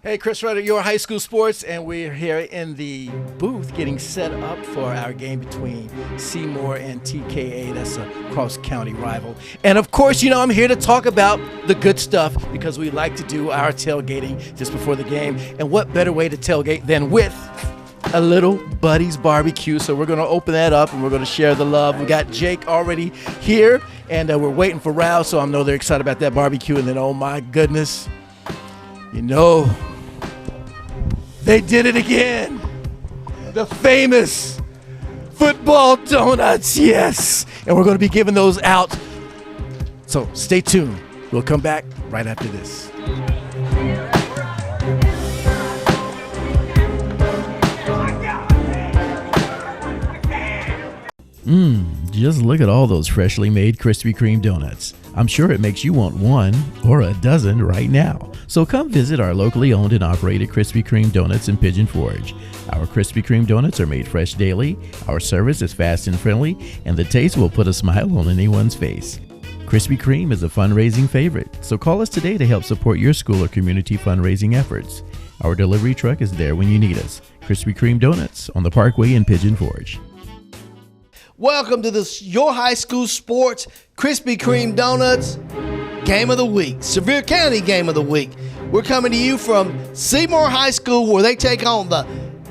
Hey, Chris Rutter, your high school sports, and we're here in the booth getting set up for our game between Seymour and TKA. That's a cross-county rival. And, of course, you know, I'm here to talk about the good stuff because we like to do our tailgating just before the game. And what better way to tailgate than with a little Buddy's barbecue? So we're going to open that up, and we're going to share the love. We got Jake already here, and we're waiting for Ralph, so I know they're excited about that barbecue. And then, oh, my goodness, you know, they did it again. The famous football donuts, yes. And we're going to be giving those out. So stay tuned. We'll come back right after this. Just look at all those freshly made Krispy Kreme donuts. I'm sure it makes you want one or a dozen right now. So come visit our locally owned and operated Krispy Kreme donuts in Pigeon Forge. Our Krispy Kreme donuts are made fresh daily, our service is fast and friendly, and the taste will put a smile on anyone's face. Krispy Kreme is a fundraising favorite, so call us today to help support your school or community fundraising efforts. Our delivery truck is there when you need us. Krispy Kreme Donuts on the Parkway in Pigeon Forge. Welcome to this Your High School Sports Krispy Kreme Donuts Game of the Week, Sevier County Game of the Week. We're coming to you from Seymour High School where they take on the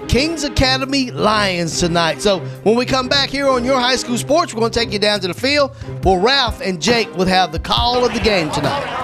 Kings Academy Lions tonight. So when we come back here on Your High School Sports, we're going to take you down to the field where Ralph and Jake will have the call of the game tonight.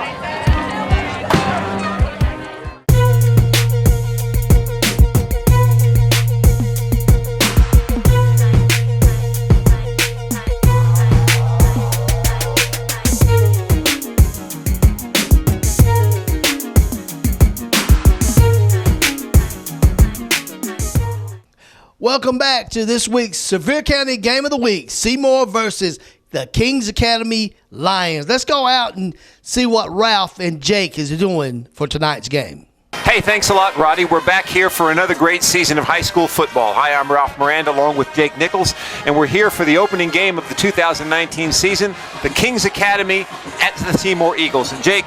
Welcome back to this week's Sevier County Game of the Week, Seymour versus the Kings Academy Lions. Let's go out and see what Ralph and Jake is doing for tonight's game. Hey, thanks a lot, Roddy. We're back here for another great season of high school football. Hi, I'm Ralph Miranda along with Jake Nichols, and we're here for the opening game of the 2019 season, the Kings Academy at the Seymour Eagles. And Jake,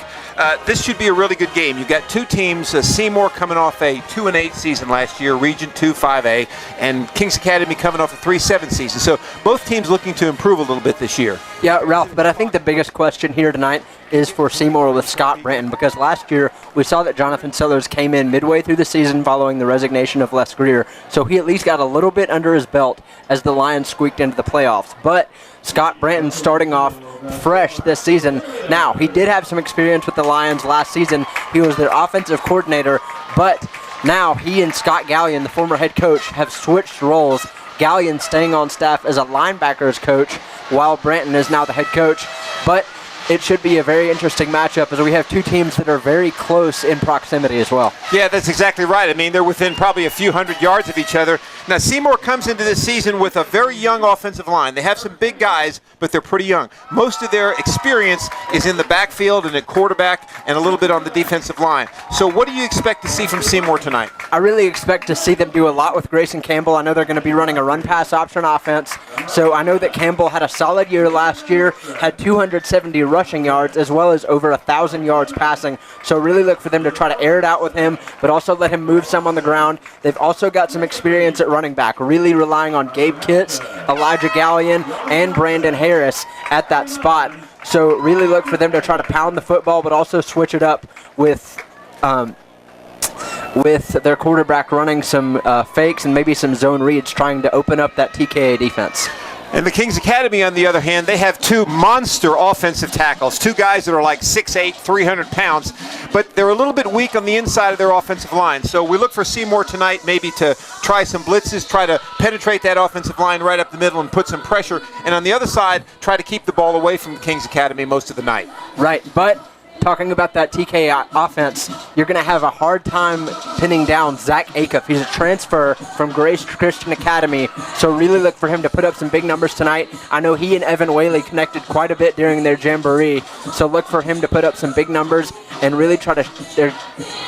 this should be a really good game. You've got two teams, Seymour coming off a 2-8 season last year, Region 2 5A, and Kings Academy coming off a 3-7 season. So both teams looking to improve a little bit this year. Yeah, Ralph, but I think the biggest question here tonight is for Seymour with Scott Branton, because last year we saw that Jonathan Sellers came in midway through the season following the resignation of Les Greer, so he at least got a little bit under his belt as the Lions squeaked into the playoffs. But Scott Branton starting off fresh this season. Now, he did have some experience with the Lions last season. He was their offensive coordinator, but now he and Scott Gallion, the former head coach, have switched roles. Gallion staying on staff as a linebackers coach, while Branton is now the head coach. But it should be a very interesting matchup as we have two teams that are very close in proximity as well. Yeah, that's exactly right. I mean, they're within probably a few hundred yards of each other. Now, Seymour comes into this season with a very young offensive line. They have some big guys, but they're pretty young. Most of their experience is in the backfield and at quarterback and a little bit on the defensive line. So what do you expect to see from Seymour tonight? I really expect to see them do a lot with Grayson Campbell. I know they're going to be running a run-pass option offense. So I know that Campbell had a solid year last year, had 270 rushing yards as well as over 1,000 yards passing. So really look for them to try to air it out with him, but also let him move some on the ground. They've also got some experience at running back, really relying on Gabe Kitts, Elijah Gallion, and Brandon Harris at that spot. So really look for them to try to pound the football, but also switch it up with their quarterback running some fakes and maybe some zone reads, trying to open up that TKA defense. And the Kings Academy, on the other hand, they have two monster offensive tackles, two guys that are like 6'8", 300 pounds, but they're a little bit weak on the inside of their offensive line. So we look for Seymour tonight maybe to try some blitzes, try to penetrate that offensive line right up the middle and put some pressure. And on the other side, try to keep the ball away from Kings Academy most of the night. Right, but talking about that TKA offense, you're going to have a hard time pinning down Zach Acuff. He's a transfer from Grace Christian Academy, so really look for him to put up some big numbers tonight. I know he and Evan Whaley connected quite a bit during their jamboree, so look for him to put up some big numbers and really try to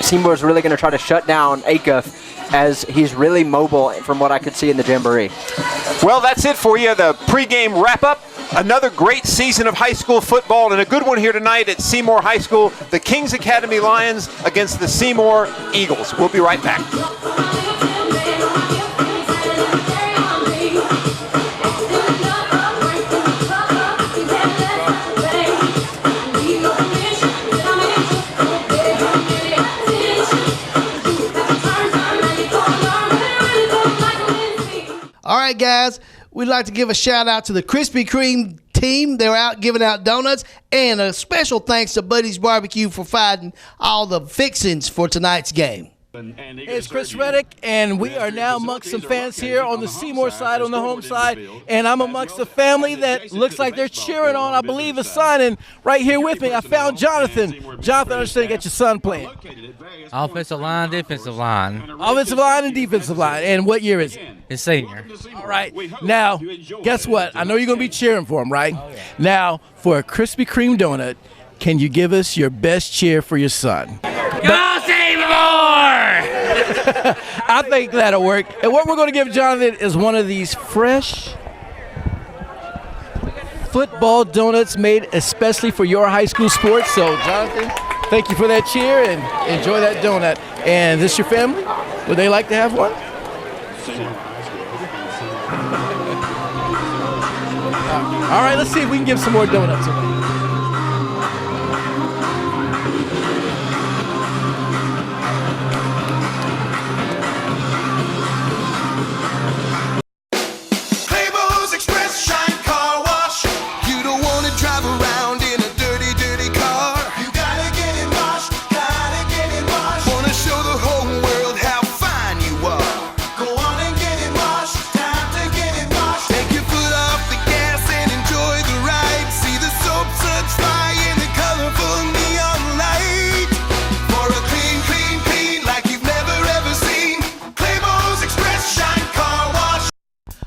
Seymour's really going to try to shut down Acuff, as he's really mobile from what I could see in the jamboree. Well, that's it for you, the pregame wrap-up. Another great season of high school football, and a good one here tonight at Seymour High School. The Kings Academy Lions against the Seymour Eagles. We'll be right back. All right, guys, we'd like to give a shout out to the Krispy Kreme team. They're out giving out donuts, and a special thanks to Buddy's Barbecue for finding all the fixings for tonight's game. Hey, it's Chris Reddick, and we are now amongst some fans here on the Seymour side, on the home side, and I'm amongst a family that looks like they're cheering on, I believe, a son, and right here with me, I found Jonathan. Jonathan, I understand you got your son playing. Offensive line, defensive line. Offensive line and defensive line, and what year is it? It's senior. All right, now, guess what? I know you're going to be cheering for him, right? Oh, yeah. Now, for a Krispy Kreme donut, can you give us your best cheer for your son? Go Seymour! I think that'll work. And what we're going to give Jonathan is one of these fresh football donuts made especially for your high school sports. So, Jonathan, thank you for that cheer and enjoy that donut. And this your family? Would they like to have one? All right, let's see if we can give some more donuts away.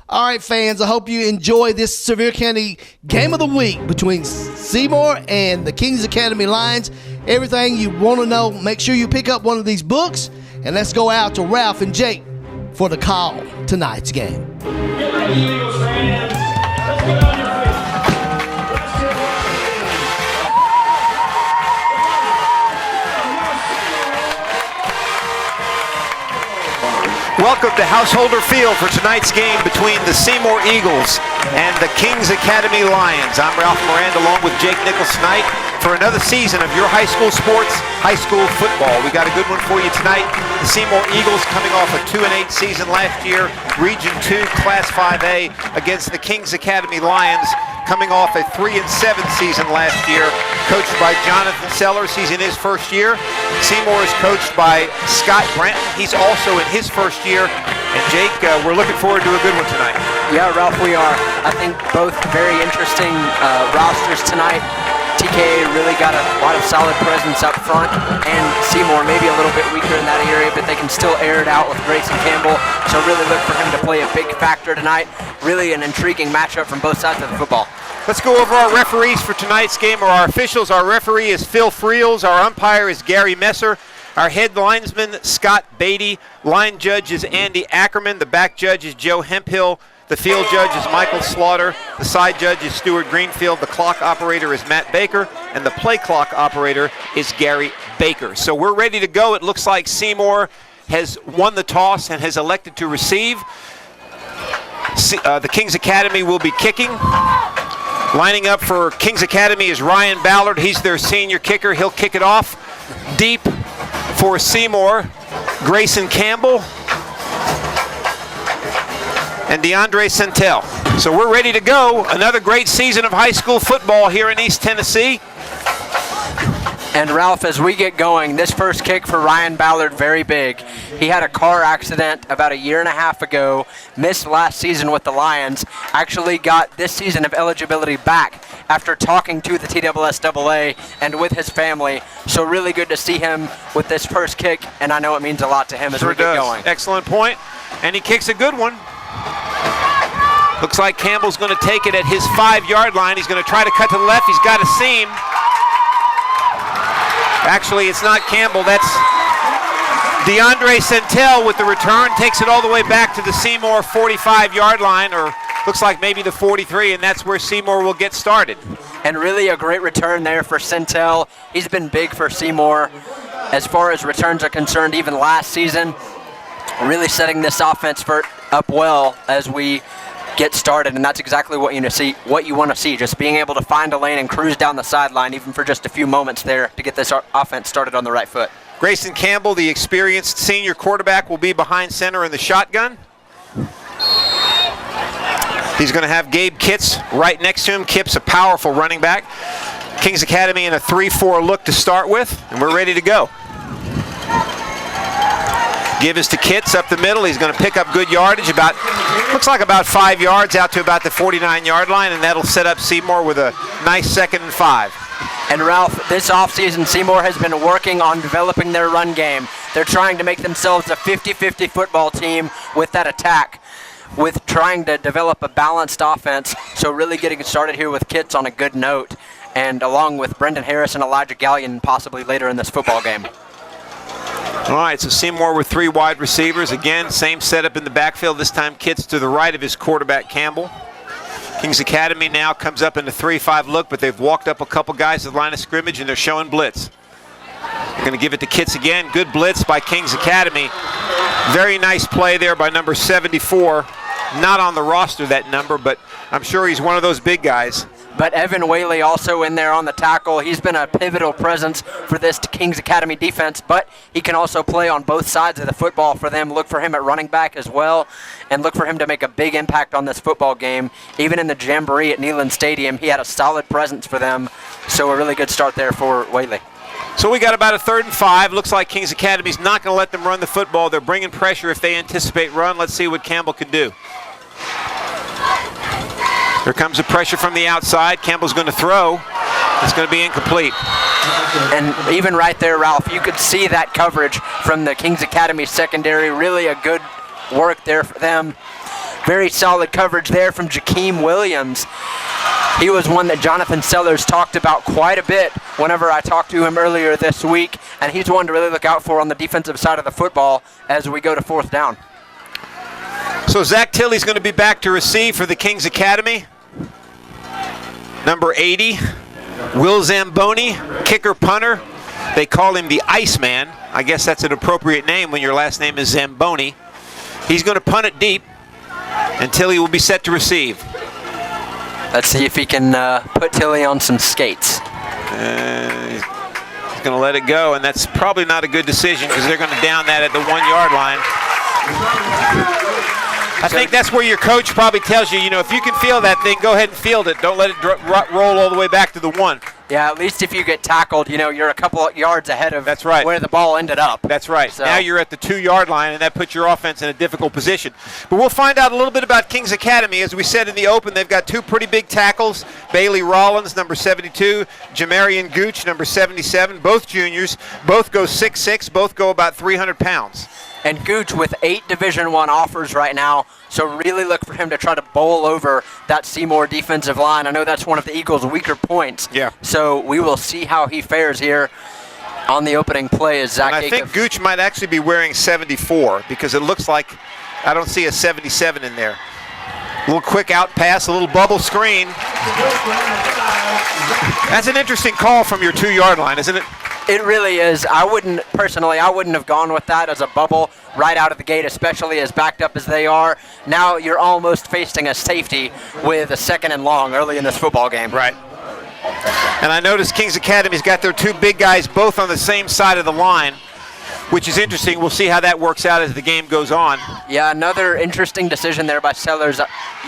All right, fans, I hope you enjoy this Sevier County Game of the Week between Seymour and the Kings Academy Lions. Everything you want to know, make sure you pick up one of these books, and let's go out to Ralph and Jake for the call tonight's game. Welcome to Householder Field for tonight's game between the Seymour Eagles and the Kings Academy Lions. I'm Ralph Miranda along with Jake Nichols tonight for another season of your high school sports, high school football. We got a good one for you tonight. The Seymour Eagles coming off a 2-8 season last year, Region 2, Class 5A against the Kings Academy Lions coming off a 3-7 season last year, coached by Jonathan Sellers. He's in his first year. Seymour is coached by Scott Branton. He's also in his first year. And Jake, we're looking forward to a good one tonight. Yeah, Ralph, we are. I think both very interesting rosters tonight. TKA really got a lot of solid presence up front, and Seymour maybe a little bit weaker in that area, but they can still air it out with Grayson Campbell. So really look for him to play a big factor tonight. Really an intriguing matchup from both sides of the football. Let's go over our referees for tonight's game, or our officials. Our referee is Phil Friels. Our umpire is Gary Messer. Our head linesman, Scott Beatty. Line judge is Andy Ackerman. The back judge is Joe Hemphill. The field judge is Michael Slaughter. The side judge is Stuart Greenfield. The clock operator is Matt Baker. And the play clock operator is Gary Baker. So we're ready to go. It looks like Seymour has won the toss and has elected to receive. The Kings Academy will be kicking. Lining up for Kings Academy is Ryan Ballard. He's their senior kicker. He'll kick it off deep for Seymour. Grayson Campbell and DeAndre Centel. So we're ready to go. Another great season of high school football here in East Tennessee. And Ralph, as we get going, this first kick for Ryan Ballard, very big. He had a car accident about 1.5 years ago, missed last season with the Lions, actually got this season of eligibility back after talking to the TSSAA and with his family. So really good to see him with this first kick, and I know it means a lot to him as we get going. Excellent point. And he kicks a good one. Looks like Campbell's going to take it at his 5-yard line. He's going to try to cut to the left. He's got a seam. Actually, it's not Campbell. That's DeAndre Centel with the return. Takes it all the way back to the Seymour 45-yard line, or looks like maybe the 43, and that's where Seymour will get started. And really a great return there for Centel. He's been big for Seymour as far as returns are concerned, even last season. Really setting this offense up well as we get started, and that's exactly what you want to see, just being able to find a lane and cruise down the sideline even for just a few moments there to get this offense started on the right foot. Grayson Campbell, the experienced senior quarterback, will be behind center in the shotgun. He's going to have Gabe Kitts right next to him. Kip's a powerful running back. Kings Academy in a 3-4 look to start with, and we're ready to go. Give is to Kitts up the middle. He's going to pick up good yardage, looks like about 5 yards out to about the 49-yard line, and that'll set up Seymour with a nice 2nd and 5. And Ralph, this offseason, Seymour has been working on developing their run game. They're trying to make themselves a 50-50 football team with that attack, with trying to develop a balanced offense. So really getting started here with Kitts on a good note, and along with Brendan Harris and Elijah Gallion possibly later in this football game. All right, so Seymour with 3 wide receivers. Again, same setup in the backfield. This time Kitts to the right of his quarterback, Campbell. Kings Academy now comes up in the 3-5 look, but they've walked up a couple guys to the line of scrimmage, and they're showing blitz. They're going to give it to Kitts again. Good blitz by Kings Academy. Very nice play there by number 74. Not on the roster, that number, but I'm sure he's one of those big guys. But Evan Whaley also in there on the tackle. He's been a pivotal presence for this Kings Academy defense, but he can also play on both sides of the football for them. Look for him at running back as well, and look for him to make a big impact on this football game. Even in the Jamboree at Neyland Stadium, he had a solid presence for them, so a really good start there for Whaley. So we got about a 3rd and 5. Looks like Kings Academy's not going to let them run the football. They're bringing pressure if they anticipate run. Let's see what Campbell can do. Here comes the pressure from the outside. Campbell's going to throw. It's going to be incomplete. And even right there, Ralph, you could see that coverage from the Kings Academy secondary. Really a good work there for them. Very solid coverage there from Jakeem Williams. He was one that Jonathan Sellers talked about quite a bit whenever I talked to him earlier this week, and he's one to really look out for on the defensive side of the football as we go to 4th down. So Zach Tilley's going to be back to receive for the Kings Academy. Number 80, Will Zamboni, kicker punter. They call him the Iceman. I guess that's an appropriate name when your last name is Zamboni. He's going to punt it deep, and Tilley will be set to receive. Let's see if he can put Tilley on some skates. He's going to let it go, and that's probably not a good decision because they're going to down that at the 1-yard line. I think that's where your coach probably tells you, if you can feel that thing, go ahead and field it. Don't let it roll all the way back to the 1. Yeah, at least if you get tackled, you're a couple of yards ahead of that's right. where the ball ended up. That's right. So. Now you're at the 2-yard line, and that puts your offense in a difficult position. But we'll find out a little bit about Kings Academy. As we said in the open, they've got 2 pretty big tackles. Bailey Rollins, number 72, Jamarian Gooch, number 77, both juniors. Both go 6'6", both go about 300 pounds. And Gooch with 8 Division I offers right now, so really look for him to try to bowl over that Seymour defensive line. I know that's one of the Eagles' weaker points. Yeah. So we will see how he fares here on the opening play as Zach And I think Gooch might actually be wearing 74 because it looks like I don't see a 77 in there. A little quick out pass, a little bubble screen. That's an interesting call from your 2-yard line, isn't it? It really is. I wouldn't have gone with that as a bubble right out of the gate, especially as backed up as they are. Now you're almost facing a safety with a 2nd and long early in this football game. Right. And I noticed Kings Academy's got their 2 big guys both on the same side of the line, which is interesting. We'll see how that works out as the game goes on. Yeah, another interesting decision there by Sellers.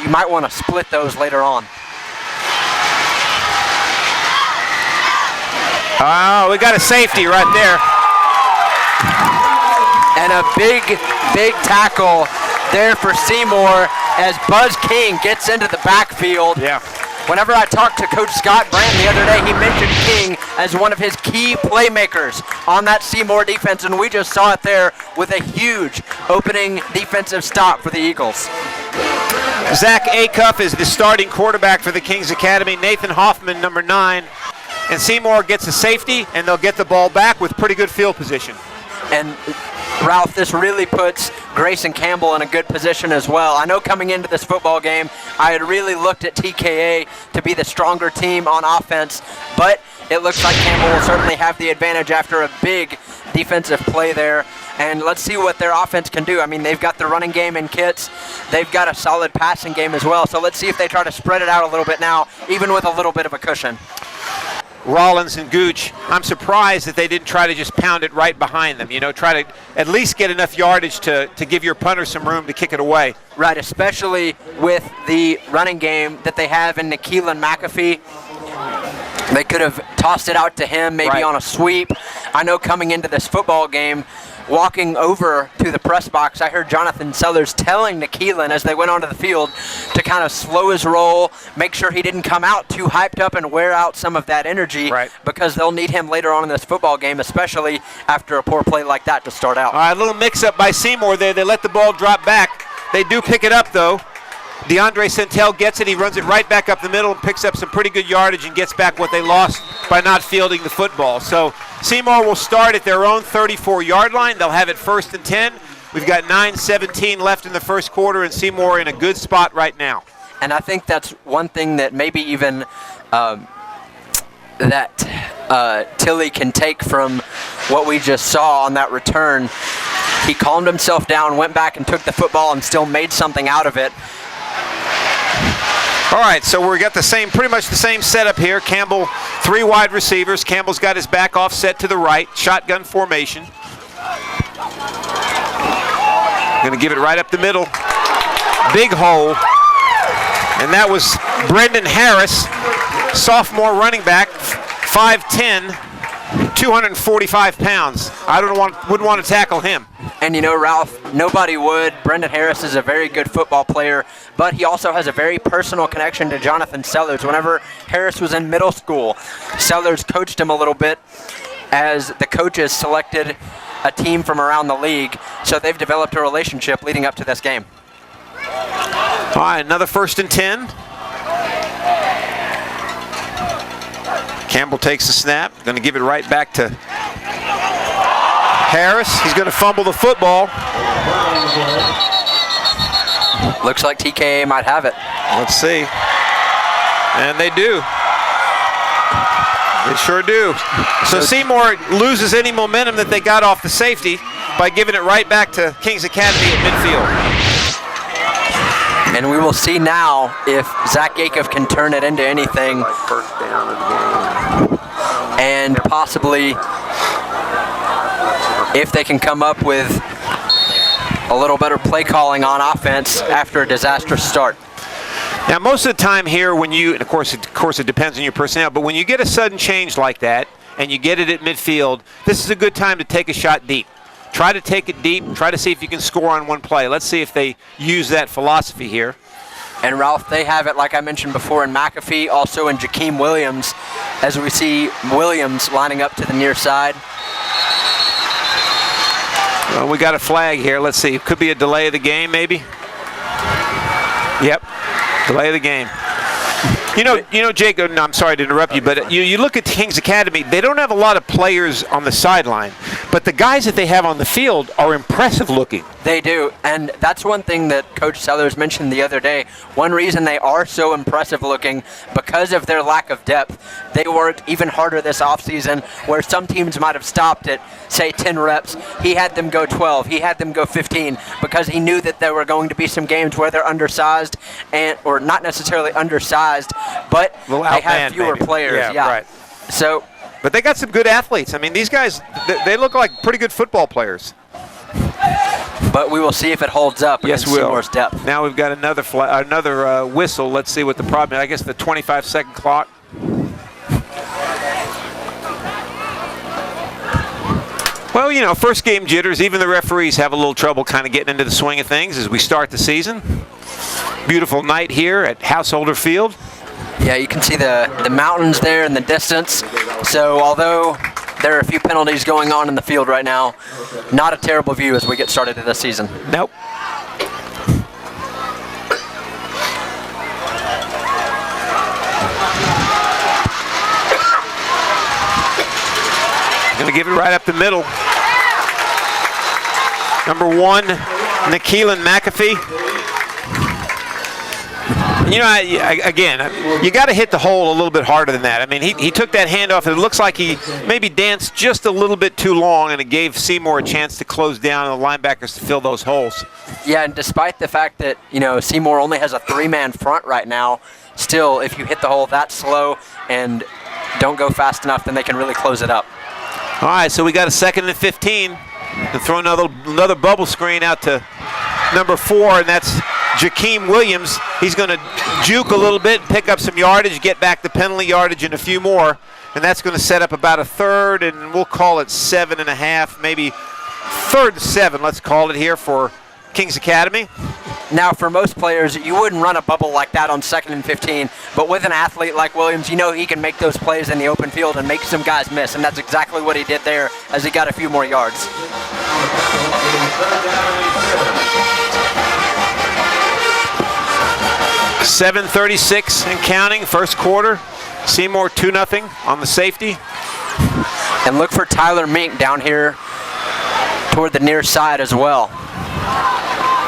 You might want to split those later on. Oh, we got a safety right there. And a big tackle there for Seymour as Buzz King gets into the backfield. Yeah. Whenever I talked to Coach Scott Brand the other day, he mentioned King as one of his key playmakers on that Seymour defense, and we just saw it there with a huge opening defensive stop for the Eagles. Zach Acuff is the starting quarterback for the Kings Academy. Nathan Hoffman, number 9. And Seymour gets a safety, and they'll get the ball back with pretty good field position. And Ralph, this really puts Grayson Campbell in a good position as well. I know coming into this football game, I had really looked at TKA to be the stronger team on offense, but it looks like Campbell will certainly have the advantage after a big defensive play there. And let's see what their offense can do. I mean, they've got the running game in kits. They've got a solid passing game as well. So let's see if they try to spread it out a little bit now, even with a little bit of a cushion. Rollins and Gooch, I'm surprised that they didn't try to just pound it right behind them. You know, try to at least get enough yardage to give your punter some room to kick it away. Right, especially with the running game that they have in Nikhil McAfee. They could have tossed it out to him, maybe on a sweep. I know coming into this football game, walking over to the press box, I heard Jonathan Sellers telling Nikhilin as they went onto the field to kind of slow his roll, make sure he didn't come out too hyped up and wear out some of that energy, because they'll need him later on in this football game, especially after a poor play like that to start out. All right, a little mix-up by Seymour there. They let the ball drop back. They do pick it up, though. DeAndre Centel gets it. He runs it right back up the middle and picks up some pretty good yardage and gets back what they lost by not fielding the football. So Seymour will start at their own 34-yard line. They'll have it 1st and 10. We've got 9:17 left in the first quarter, and Seymour in a good spot right now. And I think that's one thing that maybe even Tilly can take from what we just saw on that return. He calmed himself down, went back and took the football and still made something out of it. All right, so we got pretty much the same setup here. Campbell, 3 wide receivers. Campbell's got his back offset to the right, shotgun formation. Going to give it right up the middle. Big hole. And that was Brendan Harris, sophomore running back, 5'10", 245 pounds. Wouldn't want to tackle him. And you know, Ralph, nobody would. Brendan Harris is a very good football player, but he also has a very personal connection to Jonathan Sellers. Whenever Harris was in middle school, Sellers coached him a little bit as the coaches selected a team from around the league, so they've developed a relationship leading up to this game. All right, another 1st and 10. Campbell takes the snap, going to give it right back to Harris. He's going to fumble the football. Looks like TKA might have it. Let's see. And they do. They sure do. So Seymour loses any momentum that they got off the safety by giving it right back to Kings Academy at midfield. And we will see now if Zach Yakov can turn it into anything. And possibly if they can come up with a little better play calling on offense after a disastrous start. Now, most of the time here, when you, and of course it depends on your personnel, but when you get a sudden change like that and you get it at midfield, this is a good time to take a shot deep. Try to take it deep. Try to see if you can score on one play. Let's see if they use that philosophy here. And Ralph, they have it, like I mentioned before, in McAfee, also in Jakeem Williams, as we see Williams lining up to the near side. Well, we got a flag here. Let's see. It could be a delay of the game, maybe. Yep, delay of the game. You know, Jake, no, I'm sorry to interrupt you, but you look at Kings Academy, they don't have a lot of players on the sideline, but the guys that they have on the field are impressive looking. They do, and that's one thing that Coach Sellers mentioned the other day. One reason they are so impressive looking, because of their lack of depth. They worked even harder this offseason, where some teams might have stopped at, say, 10 reps. He had them go 12. He had them go 15, because he knew that there were going to be some games where they're undersized, or not necessarily undersized, but they have fewer players. Yeah, right. So, but they got some good athletes. I mean, these guys, they look like pretty good football players. But we will see if it holds up against Seymour's depth. Now we've got another whistle. Let's see what the problem is. I guess the 25-second clock. Well, you know, first game jitters. Even the referees have a little trouble kind of getting into the swing of things as we start the season. Beautiful night here at Householder Field. Yeah, you can see the mountains there in the distance. So although there are a few penalties going on in the field right now, not a terrible view as we get started to this season. Nope. Going to give it right up the middle. Number 1, Nikeelan McAfee. You know, again, you got to hit the hole a little bit harder than that. I mean, he took that handoff, and it looks like he maybe danced just a little bit too long, and it gave Seymour a chance to close down and the linebackers to fill those holes. Yeah, and despite the fact that, you know, Seymour only has a 3-man front right now, still, if you hit the hole that slow and don't go fast enough, then they can really close it up. All right, so we got a 2nd and 15. And throw another bubble screen out to number 4, and that's Jakeem Williams. He's going to juke a little bit, pick up some yardage, get back the penalty yardage and a few more, and that's going to set up about a 3rd, and we'll call it 7.5, maybe 3rd and 7, let's call it here for Kings Academy. Now, for most players, you wouldn't run a bubble like that on 2nd and 15, but with an athlete like Williams, you know he can make those plays in the open field and make some guys miss, and that's exactly what he did there as he got a few more yards. $7:36 and counting, first quarter. Seymour 2-0 on the safety. And look for Tyler Mink down here toward the near side as well.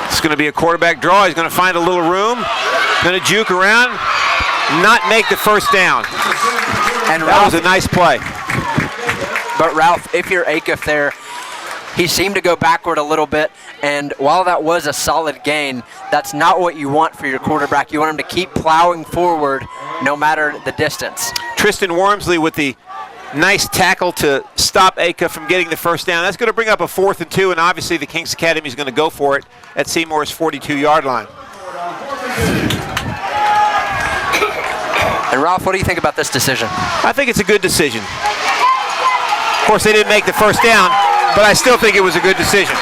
It's going to be a quarterback draw. He's going to find a little room, going to juke around, not make the first down. And that was a nice play. But Ralph, if you're Acuff there, he seemed to go backward a little bit, and while that was a solid gain, that's not what you want for your quarterback. You want him to keep plowing forward no matter the distance. Tristan Wormsley with the nice tackle to stop Acuff from getting the first down. That's going to bring up a 4th and 2, and obviously the Kings Academy is going to go for it at Seymour's 42-yard line. And Ralph, what do you think about this decision? I think it's a good decision. Of course, they didn't make the first down, but I still think it was a good decision.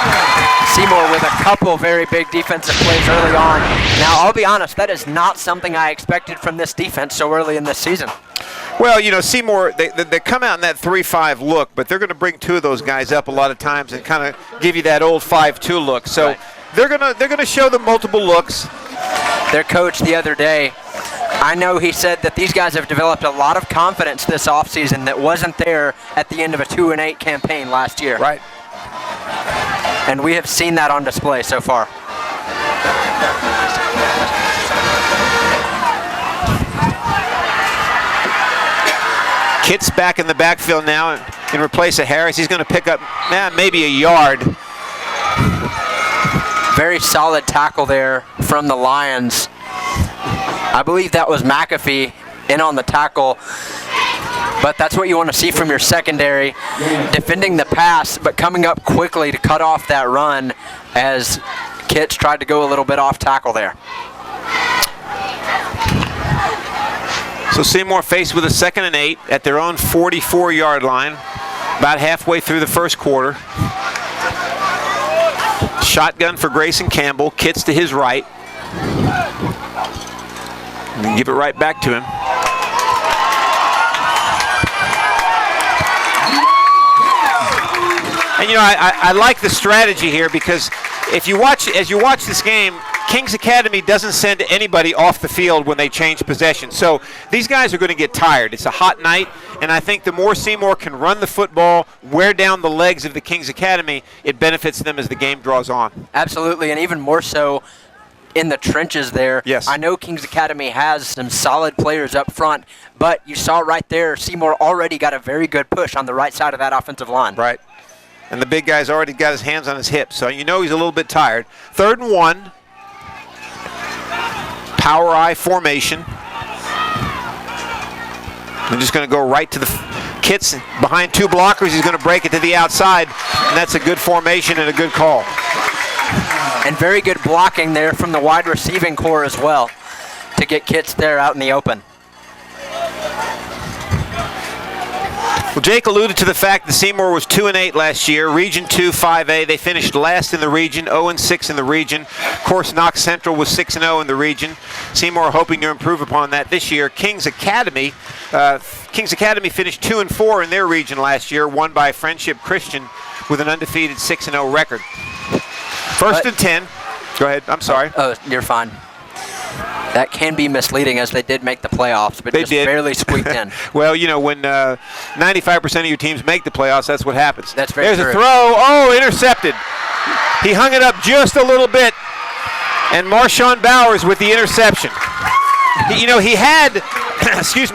Seymour with a couple very big defensive plays early on. Now, I'll be honest, that is not something I expected from this defense so early in this season. Well, you know, Seymour, they come out in that 3-5 look, but they're going to bring 2 of those guys up a lot of times and kind of give you that old 5-2 look. So right. they're gonna show them multiple looks. Their coach the other day, I know he said that these guys have developed a lot of confidence this offseason that wasn't there at the end of a 2-8 campaign last year. Right. And we have seen that on display so far. Kitt's back in the backfield now in replace of Harris. He's going to pick up maybe a yard. Very solid tackle there from the Lions. I believe that was McAfee in on the tackle. But that's what you want to see from your secondary. Defending the pass, but coming up quickly to cut off that run as Kitts tried to go a little bit off tackle there. So Seymour faced with a 2nd and 8 at their own 44-yard line, about halfway through the first quarter. Shotgun for Grayson Campbell, Kitts to his right. And give it right back to him. And you know, I like the strategy here because as you watch this game, Kings Academy doesn't send anybody off the field when they change possession. So these guys are going to get tired. It's a hot night, and I think the more Seymour can run the football, wear down the legs of the Kings Academy, it benefits them as the game draws on. Absolutely, and even more so in the trenches there. Yes. I know Kings Academy has some solid players up front, but you saw right there, Seymour already got a very good push on the right side of that offensive line. Right. And the big guy's already got his hands on his hips, so you know he's a little bit tired. 3rd and 1. Power I formation. I'm just going to go right to the Kitts behind 2 blockers. He's going to break it to the outside, and that's a good formation and a good call. And very good blocking there from the wide receiving core as well to get Kitts there out in the open. Well, Jake alluded to the fact that Seymour was 2-8 last year, Region 2 5A. They finished last in the region, 0-6 in the region. Of course, Knox Central was 6-0 in the region. Seymour hoping to improve upon that this year. Kings Academy finished 2-4 in their region last year, won by Friendship Christian with an undefeated 6-0 record. First and 10. Go ahead. I'm sorry. Oh, you're fine. That can be misleading as they did make the playoffs, but they just did. barely squeaked in. Well, you know, when 95% of your teams make the playoffs, that's what happens. That's very true. There's a throw. Oh, intercepted. He hung it up just a little bit. And Marshawn Bowers with the interception. He had,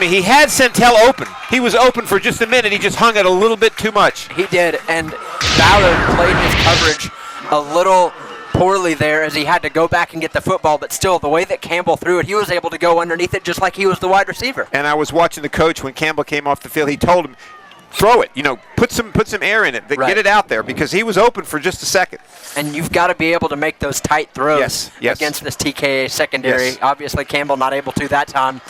he had Centel open. He was open for just a minute. He just hung it a little bit too much. He did, and Ballard played his coverage a little poorly there as he had to go back and get the football, but still, the way that Campbell threw it, he was able to go underneath it just like he was the wide receiver. And I was watching the coach when Campbell came off the field. He told him, throw it, put some air in it, right. Get it out there, because he was open for just a second. And you've got to be able to make those tight throws yes. against this TKA secondary. Yes. Obviously, Campbell not able to that time.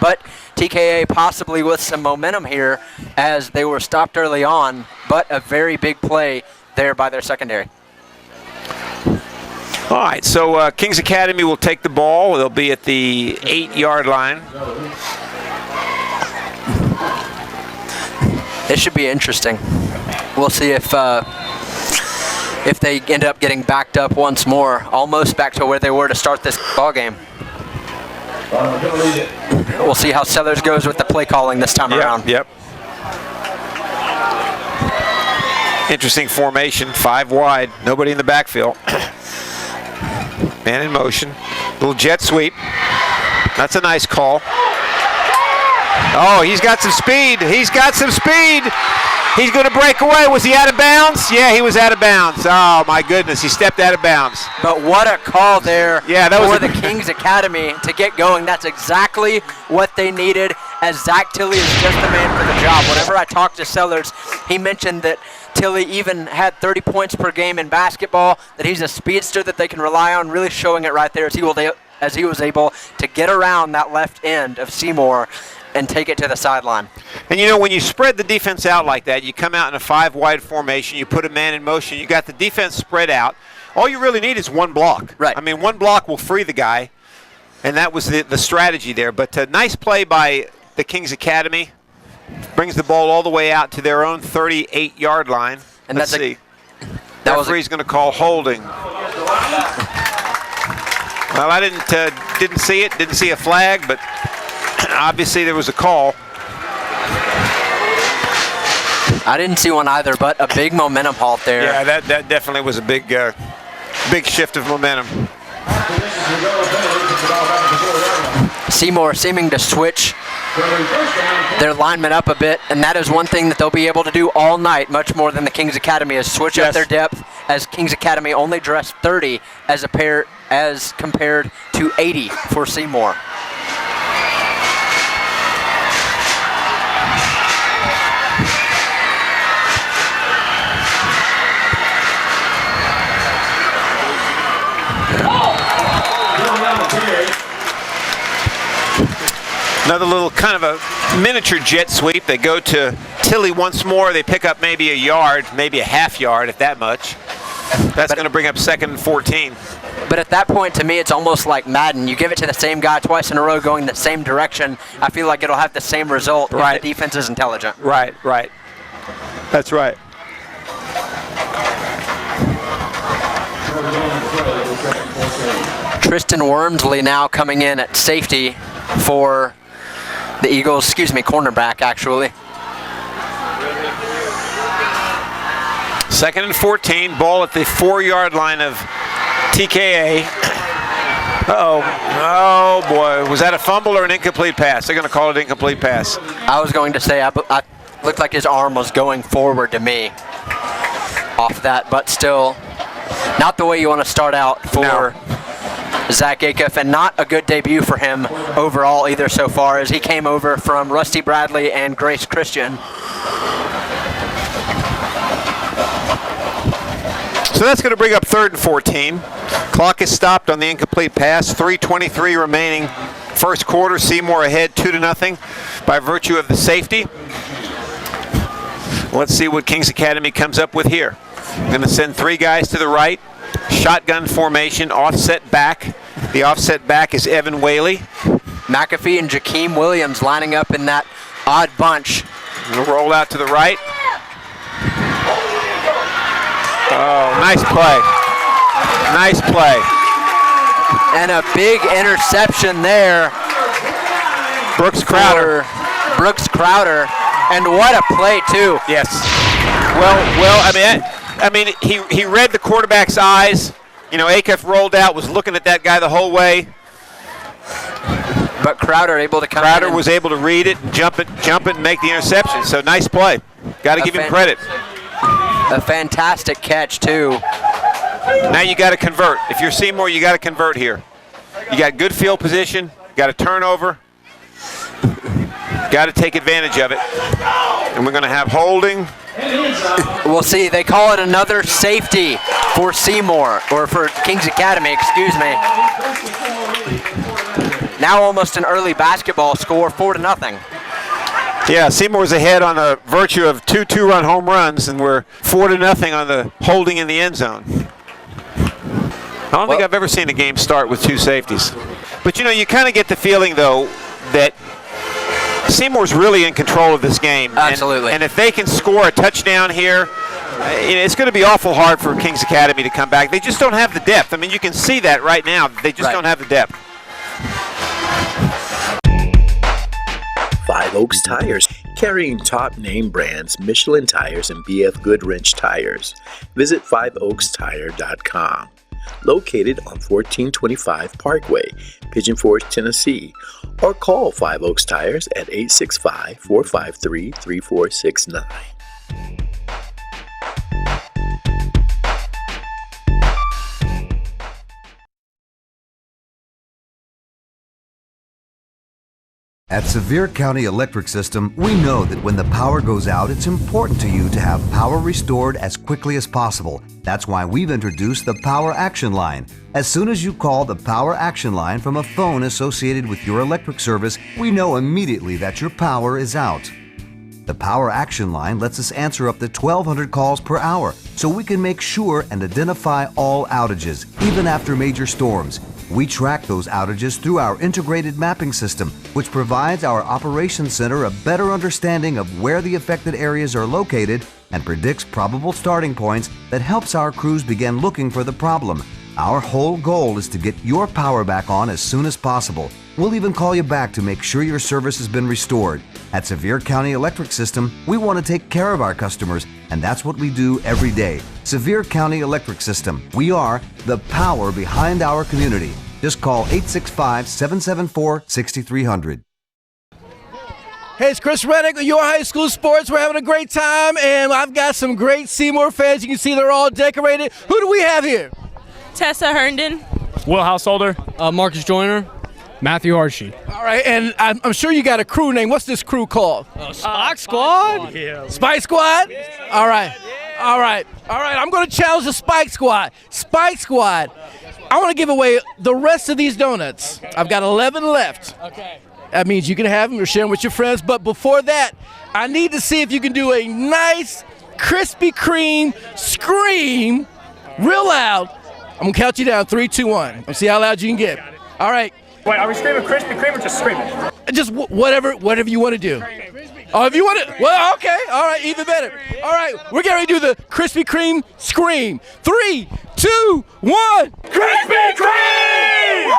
But TKA possibly with some momentum here as they were stopped early on, but a very big play there by their secondary. All right, so Kings Academy will take the ball. They'll be at the 8-yard line. This should be interesting. We'll see if they end up getting backed up once more, almost back to where they were to start this ball game. We'll see how Sellers goes with the play calling this time around. Yep. Interesting formation, 5 wide, nobody in the backfield. Man in motion, little jet sweep. That's a nice call. Oh, he's got some speed. He's going to break away. Was he out of bounds? Yeah, he was out of bounds. Oh, my goodness. He stepped out of bounds. But what a call there that for the Kings Academy to get going. That's exactly what they needed, as Zach Tilley is just the man for the job. Whenever I talked to Sellers, he mentioned that Tilley even had 30 points per game in basketball, that he's a speedster that they can rely on, really showing it right there as he was able to get around that left end of Seymour and take it to the sideline. And when you spread the defense out like that, you come out in a 5-wide formation, you put a man in motion, you got the defense spread out. All you really need is one block. Right. I mean, one block will free the guy, and that was the strategy there. But a nice play by the Kings Academy. Brings the ball all the way out to their own 38-yard line. And Let's that's see. The referee's going to call holding. Well, I didn't see it, didn't see a flag, but obviously there was a call. I didn't see one either, but a big momentum halt there. Yeah, that definitely was a big shift of momentum. Seymour seeming to switch their linemen up a bit, and that is one thing that they'll be able to do all night, much more than the Kings Academy, is switch up their depth, as Kings Academy only dressed 30 as compared to 80 for Seymour. Another little kind of a miniature jet sweep. They go to Tilley once more. They pick up maybe a yard, maybe a half yard, if that much. That's going to bring up 2nd and 14. But at that point, to me, it's almost like Madden. You give it to the same guy twice in a row going the same direction. I feel like it'll have the same result if the defense is intelligent. Right. That's right. Tristan Wormsley now coming in at safety for the Eagles, cornerback actually. 2nd and 14, ball at the 4-yard line of TKA. Oh boy, was that a fumble or an incomplete pass? They're going to call it incomplete pass. I was going to say, I looked like his arm was going forward to me off that, but still not the way you want to start out for Zach Acuff, and not a good debut for him overall either so far, as he came over from Rusty Bradley and Grace Christian. So that's going to bring up 3rd and 14. Clock is stopped on the incomplete pass. 3:23 remaining first quarter. Seymour ahead 2-0 by virtue of the safety. Let's see what Kings Academy comes up with here. Going to send 3 guys to the right. Shotgun formation, offset back. The offset back is Evan Whaley. McAfee and Jakeem Williams lining up in that odd bunch. Roll out to the right. Oh, nice play. Nice play. And a big interception there. Brooks Crowder. And what a play, too. Yes. I mean, he read the quarterback's eyes. You know, Acuff rolled out, was looking at that guy the whole way. But Crowder able to come in. Crowder was able to read it, and jump it, and make the interception. So nice play. Got to give him credit. A fantastic catch too. Now you got to convert. If you're Seymour, you got to convert here. You got good field position. Got a turnover. Got to take advantage of it. And we're going to have holding. We'll see. They call it another safety for Seymour, or for Kings Academy, excuse me. Now almost an early basketball score, 4-0. Yeah, Seymour's ahead on a virtue of 2 two-run home runs, and we're 4-0 on the holding in the end zone. I don't think I've ever seen a game start with 2 safeties. But, you know, you kind of get the feeling, though, that Seymour's really in control of this game. Absolutely. And if they can score a touchdown here, it's going to be awful hard for Kings Academy to come back. They just don't have the depth. I mean, you can see that right now. They just don't have the depth. Five Oaks Tires, carrying top name brands Michelin Tires and BF Goodwrench Tires. Visit 5oakstire.com. Located on 1425 Parkway, Pigeon Forge, Tennessee, or call 5 Oaks Tires at 865-453-3469. At Sevier County Electric System, we know that when the power goes out, it's important to you to have power restored as quickly as possible. That's why we've introduced the Power Action Line. As soon as you call the Power Action Line from a phone associated with your electric service, we know immediately that your power is out. The Power Action Line lets us answer up to 1,200 calls per hour, so we can make sure and identify all outages, even after major storms. We track those outages through our integrated mapping system, which provides our operations center a better understanding of where the affected areas are located and predicts probable starting points that helps our crews begin looking for the problem. Our whole goal is to get your power back on as soon as possible. We'll even call you back to make sure your service has been restored. At Sevier County Electric System, we want to take care of our customers, and that's what we do every day. Sevier County Electric System. We are the power behind our community. Just call 865-774-6300. Hey, it's Chris Reddick with Your High School Sports. We're having a great time, and I've got some great Seymour fans. You can see they're all decorated. Who do we have here? Tessa Herndon. Will Householder. Marcus Joyner. Matthew Archie. All right, and I'm sure you got a crew name. What's this crew called? Spike Squad. Spike Squad? All right. I'm going to challenge the Spike Squad. Spike Squad. I want to give away the rest of these donuts. I've got 11 left. Okay. That means you can have them or share them with your friends. But before that, I need to see if you can do a nice Krispy Kreme scream real loud. I'm going to count you down. 3, 2, 1. Let's see how loud you can get. All right. Wait, are we screaming Krispy Kreme or just screaming? Just whatever you want to do. Oh, if you want to, well, okay. All right, even better. All right, we're getting ready to do the Krispy Kreme scream. 3, 2, 1. Krispy Kreme!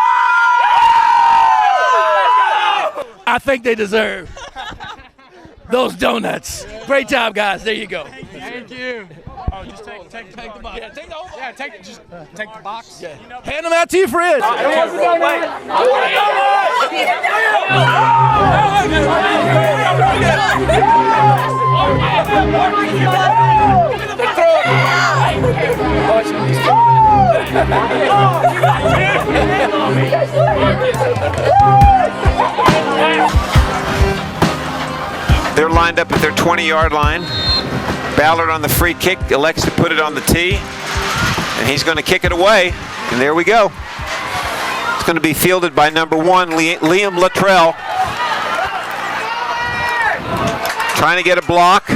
I think they deserve those donuts. Great job, guys. There you go. Thank you. Oh, just take the box. Yeah, take the whole. Yeah, take the box. Yeah. Hand them out to your friends. They're lined up at their 20-yard line. Ballard on the free kick elects to put it on the tee, and he's going to kick it away, and there we go. It's going to be fielded by number 1, Liam Luttrell. Trying to get a block,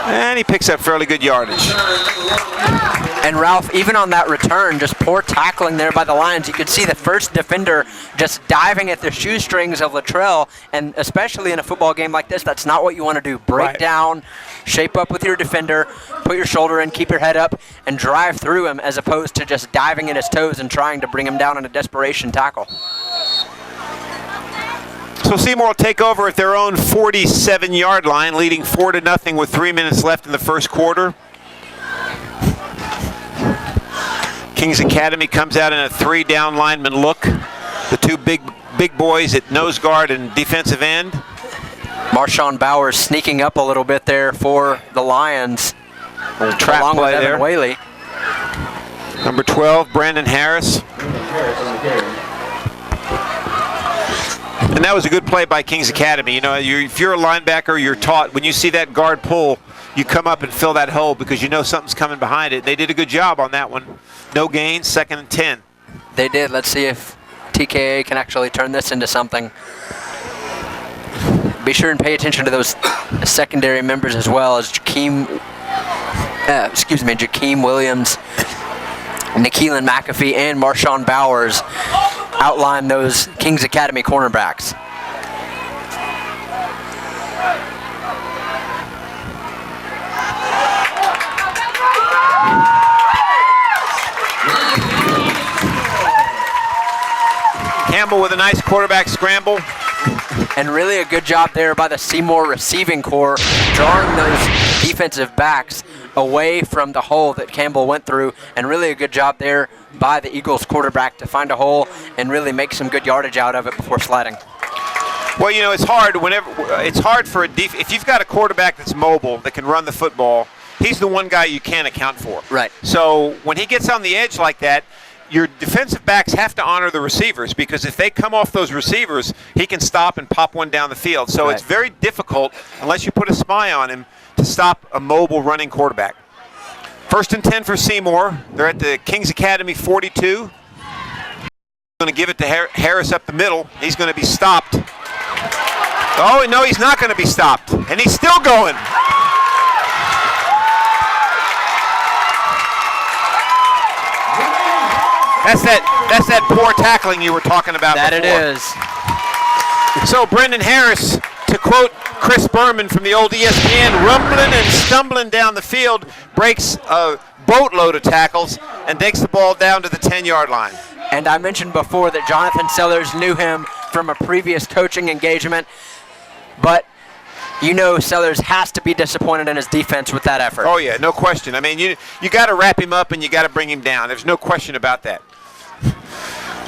and he picks up fairly good yardage. And Ralph, even on that return, just poor tackling there by the Lions. You could see the first defender just diving at the shoestrings of Luttrell, and especially in a football game like this, that's not what you want to do. Break down, shape up with your defender, put your shoulder in, keep your head up, and drive through him, as opposed to just diving at his toes and trying to bring him down in a desperation tackle. So Seymour will take over at their own 47-yard line, leading 4-0 with 3 minutes left in the first quarter. Kings Academy comes out in a 3-down lineman look. The two big boys at nose guard and defensive end. Marshawn Bowers sneaking up a little bit there for the Lions. Trap along play with there. Evan Whaley. Number 12, Brandon Harris. And that was a good play by Kings Academy. You know, if you're a linebacker, you're taught when you see that guard pull, you come up and fill that hole because you know something's coming behind it. They did a good job on that one. No gain, 2nd and 10. They did. Let's see if TKA can actually turn this into something. Be sure and pay attention to those secondary members as well as Jakeem Williams, Nikeelan McAfee, and Marshawn Bowers outline those Kings Academy cornerbacks. Campbell with a nice quarterback scramble. And really a good job there by the Seymour receiving corps, drawing those defensive backs away from the hole that Campbell went through, and really a good job there by the Eagles quarterback to find a hole and really make some good yardage out of it before sliding. Well, you know, it's hard for if you've got a quarterback that's mobile that can run the football, he's the one guy you can't account for. Right. So when he gets on the edge like that, your defensive backs have to honor the receivers, because if they come off those receivers, he can stop and pop one down the field. So It's very difficult, unless you put a spy on him, to stop a mobile running quarterback. 1st and 10 for Seymour. They're at the Kings Academy 42. Going to give it to Harris up the middle. He's going to be stopped. Oh, no, he's not going to be stopped. And he's still going. That's that poor tackling you were talking about before. That it is. So Brendan Harris, to quote Chris Berman from the old ESPN, rumbling and stumbling down the field, breaks a boatload of tackles and takes the ball down to the 10-yard line. And I mentioned before that Jonathan Sellers knew him from a previous coaching engagement, but you know Sellers has to be disappointed in his defense with that effort. Oh yeah, no question. I mean, you got to wrap him up and you got to bring him down. There's no question about that.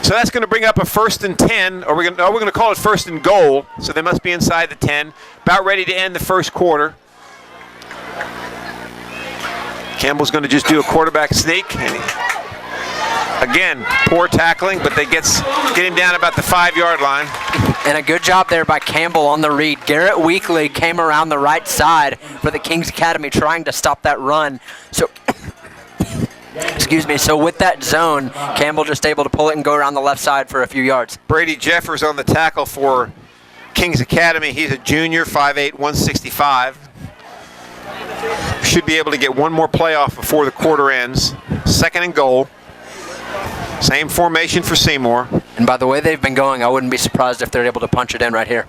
So that's going to bring up a 1st and 10, or we're going to call it 1st and goal. So they must be inside the 10. About ready to end the first quarter. Campbell's going to just do a quarterback sneak. And again, poor tackling, but they get him down about the 5-yard line. And a good job there by Campbell on the read. Garrett Weekly came around the right side for the Kings Academy trying to stop that run. So so with that zone, Campbell just able to pull it and go around the left side for a few yards. Brady Jeffers on the tackle for Kings Academy. He's a junior, 5'8", 165. Should be able to get one more play off before the quarter ends. 2nd and goal. Same formation for Seymour. And by the way they've been going, I wouldn't be surprised if they're able to punch it in right here.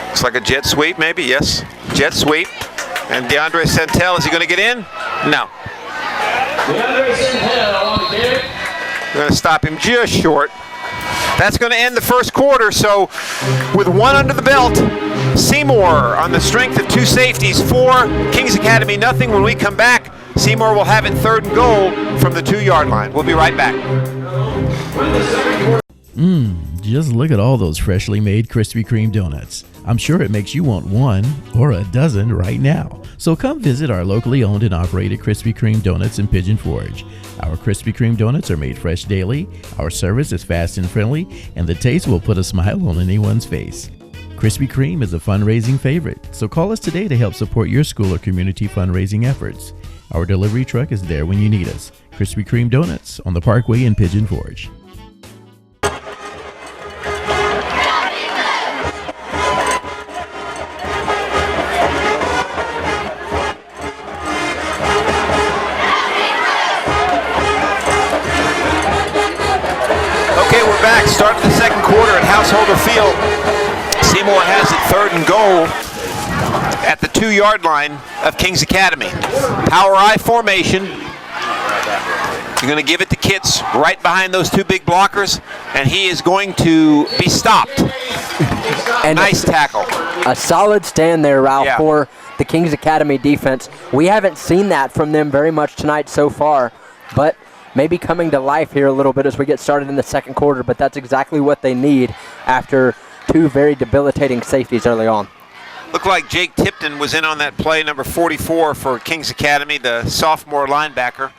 Looks like a jet sweep, maybe, yes. Jet sweep. And DeAndre Santel, is he going to get in? No. DeAndre Santel on the kick. We're going to stop him just short. That's going to end the first quarter. So with one under the belt, Seymour on the strength of 2 safeties, 4, Kings Academy nothing. When we come back, Seymour will have it 3rd and goal from the 2-yard line. We'll be right back. Just look at all those freshly made Krispy Kreme donuts. I'm sure it makes you want one or a dozen right now. So come visit our locally owned and operated Krispy Kreme donuts in Pigeon Forge. Our Krispy Kreme donuts are made fresh daily, our service is fast and friendly, and the taste will put a smile on anyone's face. Krispy Kreme is a fundraising favorite, so call us today to help support your school or community fundraising efforts. Our delivery truck is there when you need us. Krispy Kreme Donuts on the Parkway in Pigeon Forge. Start of the second quarter at Householder Field. Seymour has it 3rd and goal at the 2-yard line of Kings Academy. Power I formation. You're going to give it to Kitts right behind those 2 big blockers, and he is going to be stopped. And nice tackle. A solid stand there, Ralph, Yeah. for the Kings Academy defense. We haven't seen that from them very much tonight so far, but maybe coming to life here a little bit as we get started in the second quarter, but that's exactly what they need after two very debilitating safeties early on. Looked like Jake Tipton was in on that play, number 44 for Kings Academy, the sophomore linebacker.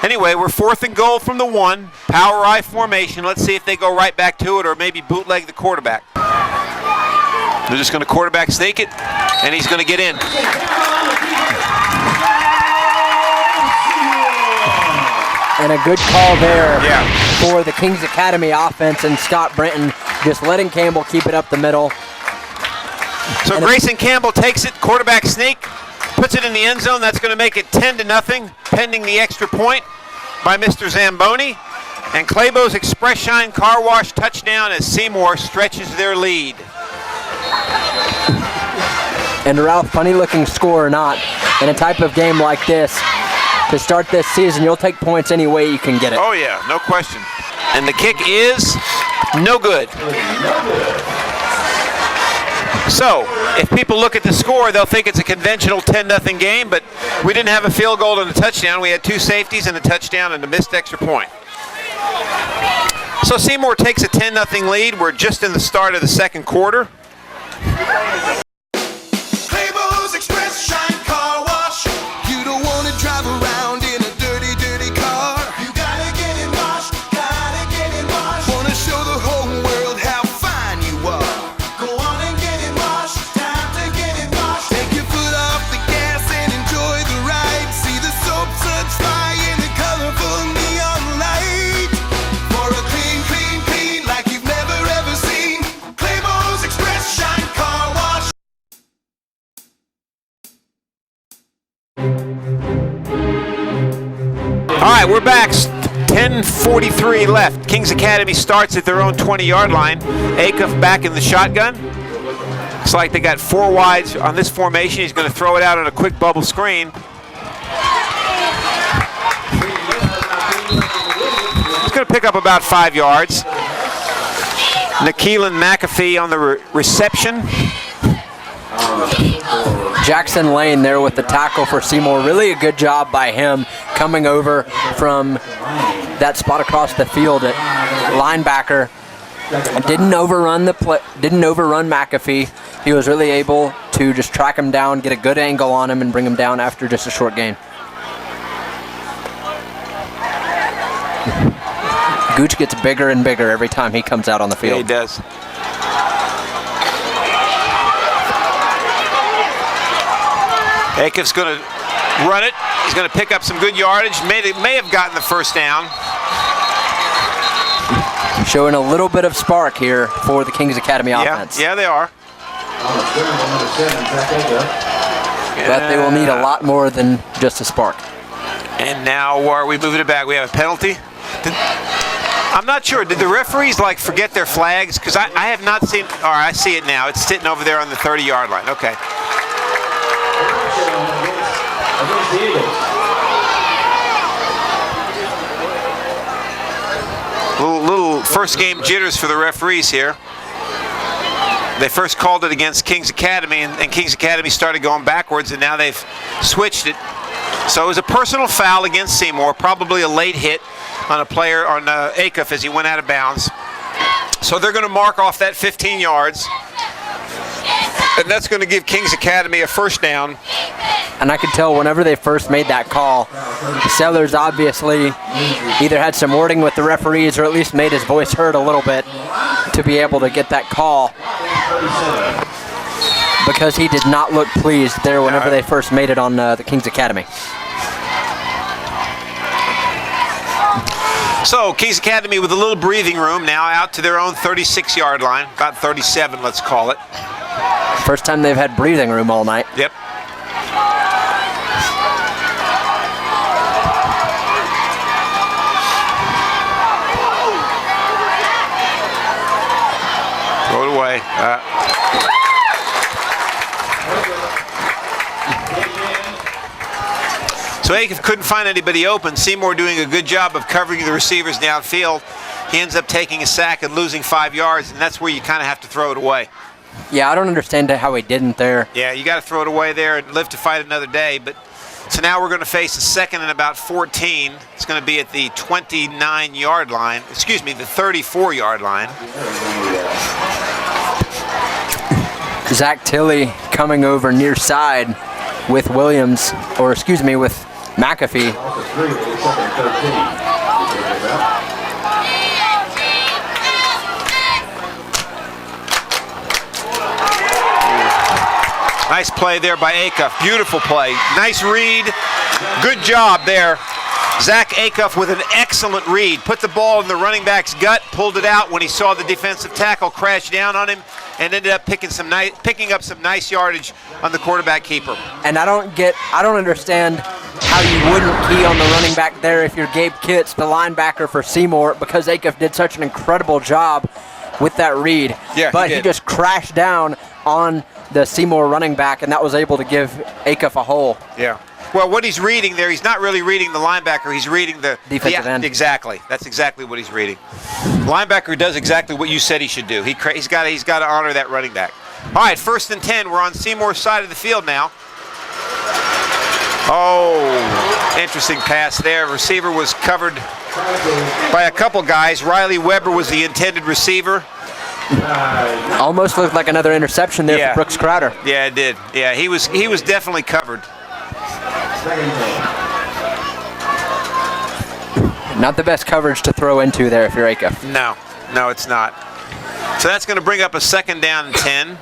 Anyway, we're 4th and goal from the 1. Power I formation. Let's see if they go right back to it or maybe bootleg the quarterback. They're just going to quarterback sneak it, and he's going to get in. And a good call there for the Kings Academy offense, and Scott Brenton just letting Campbell keep it up the middle. So Grayson Campbell takes it, quarterback sneak, puts it in the end zone. That's going to make it 10-0, pending the extra point by Mr. Zamboni. And Claybo's Express Shine Car Wash touchdown as Seymour stretches their lead. And Ralph, funny looking score or not, in a type of game like this, to start this season, you'll take points any way you can get it. Oh yeah, no question. And the kick is no good. So, if people look at the score, they'll think it's a conventional 10-0 game, but we didn't have a field goal and a touchdown. We had 2 safeties and a touchdown and a missed extra point. So Seymour takes a 10-0 lead. We're just in the start of the second quarter. Claybo's Express Shine Car Wash. You don't want to drive around in a dirty, dirty car. You gotta get it washed, gotta get it washed. Wanna show the whole world how fine you are. Go on and get it washed, time to get it washed. Take your foot off the gas and enjoy the ride. See the soap suds fly in the colorful neon light. For a clean, clean, clean like you've never ever seen. Claybo's Express Shine Car Wash. All right, we're back. 10:43 left. Kings Academy starts at their own 20-yard line. Acuff back in the shotgun. Looks like they got 4 wides on this formation. He's going to throw it out on a quick bubble screen. He's going to pick up about 5 yards. Nakeelan McAfee on the reception. Jackson Lane there with the tackle for Seymour. Really a good job by him coming over from that spot across the field at linebacker. Didn't overrun McAfee. He was really able to just track him down, get a good angle on him, and bring him down after just a short gain. Gooch gets bigger and bigger every time he comes out on the field. Yeah, he does. Acuff's going to run it. He's going to pick up some good yardage. May have gotten the first down. Showing a little bit of spark here for the Kings Academy offense. Yeah, they are. But they will need a lot more than just a spark. And now are we moving it back? We have a penalty. I'm not sure. Did the referees forget their flags? Because I have not seen. Or I see it now. It's sitting over there on the 30-yard line. Okay. Little first game jitters for the referees here. They first called it against Kings Academy, and Kings Academy started going backwards, and now they've switched it. So it was a personal foul against Seymour, probably a late hit on a player, on Acuff as he went out of bounds. So they're going to mark off that 15 yards. And that's going to give Kings Academy a first down. And I could tell whenever they first made that call, Sellers obviously either had some wording with the referees or at least made his voice heard a little bit to be able to get that call, because he did not look pleased there whenever they first made it on the Kings Academy. So Kings Academy with a little breathing room now, out to their own 36-yard line, about 37, let's call it. First time they've had breathing room all night. Yep. Throw it away. So Acuff couldn't find anybody open. Seymour doing a good job of covering the receivers downfield. He ends up taking a sack and losing 5 yards, and that's where you kind of have to throw it away. Yeah, I don't understand how he didn't there. Yeah, you got to throw it away there and live to fight another day. But so now we're going to face a second and about 14. It's going to be at the 29-yard line. Excuse me, the 34-yard line. Zach Tilley coming over near side with Williams, or excuse me, with McAfee. Nice play there by Acuff. Beautiful play. Nice read. Good job there. Zach Acuff with an excellent read. Put the ball in the running back's gut, pulled it out when he saw the defensive tackle crash down on him, and ended up picking up some nice yardage on the quarterback keeper. And I don't understand how you wouldn't key on the running back there if you're Gabe Kitts, the linebacker for Seymour, because Acuff did such an incredible job with that read. Yeah, but he just crashed down on the Seymour running back, and that was able to give Acuff a hole. Yeah. Well, what he's reading there, he's not really reading the linebacker. He's reading the defensive end. Exactly. That's exactly what he's reading. Linebacker does exactly what you said he should do. He's got to honor that running back. All right, 1st and 10. We're on Seymour's side of the field now. Oh, interesting pass there. Receiver was covered by a couple guys. Riley Weber was the intended receiver. Almost looked like another interception there for Brooks Crowder. Yeah, it did. Yeah, he was definitely covered. Not the best coverage to throw into there if you're Acuff. No, it's not. So that's going to bring up a 2nd down and 10.